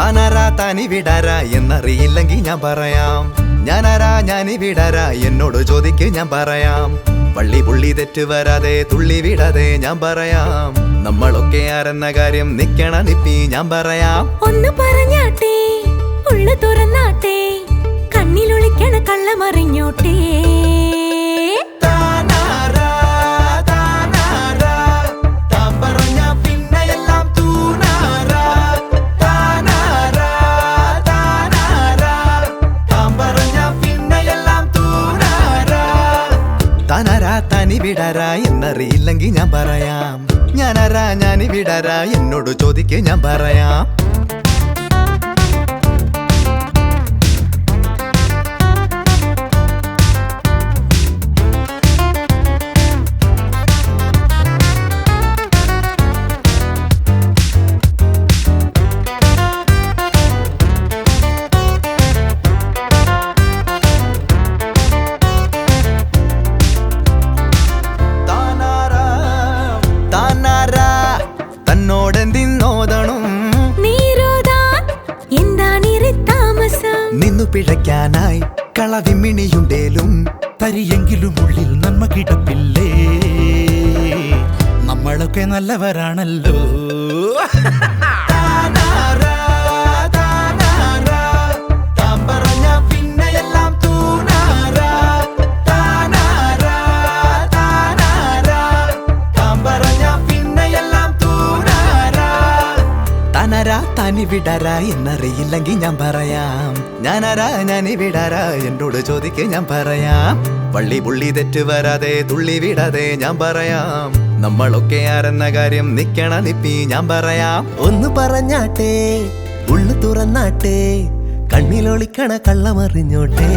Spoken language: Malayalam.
താനാരാ താനിവിടാരാ എന്നറിയില്ലെങ്കിൽ ഞാൻ പറയാം. ഞാനാരാ ഞാനിവിടാരാ എന്നോട് ചോദിക്ക് ഞാൻ പറയാം. പള്ളി പുള്ളി തെറ്റ് വരാതെ തുള്ളി വിടാതെ ഞാൻ പറയാം. നമ്മളൊക്കെ ആരെന്ന കാര്യം നിക്കണ നിപ്പി ഞാൻ പറയാം. ഒന്ന് പറഞ്ഞാട്ടെ ഉള്ളു തുറന്നാട്ടെ കണ്ണിലൊളിക്കണ കള്ളമറിഞ്ഞോട്ടെ. താനാരാ താനിവിടാരാ എന്നറിയില്ലെങ്കിൽ ഞാൻ പറയാം. ഞാനാരാ ഞാനിവിടാരാ എന്നോട് ചോദിക്ക് ഞാൻ പറയാം. നിന്നു പിഴയ്ക്കാനായി കളവിമിണിയുണ്ടേലും തരിയെങ്കിലും ഉള്ളിൽ നന്മ കിടപ്പില്ലേ. നമ്മളൊക്കെ നല്ലവരാണല്ലോ. താനാരാ താനിവിടാരാ എന്നറിയില്ലെങ്കിൽ ഞാൻ പറയാം. ഞാനാരാ ഞാനിവിടാരാ എന്നോട് ചോദിക്ക് ഞാൻ പറയാം. പള്ളി പുള്ളി തെറ്റ് വരാതെ തുള്ളി വിടാതെ ഞാൻ പറയാം. നമ്മളൊക്കെ ആരെന്ന കാര്യം നിക്കണ നിപ്പി ഞാൻ പറയാം. ഒന്ന് പറഞ്ഞാട്ടെ ഉള്ളു തുറന്നാട്ടെ കണ്ണിലൊളിക്കണ കള്ളമറിഞ്ഞോട്ടെ.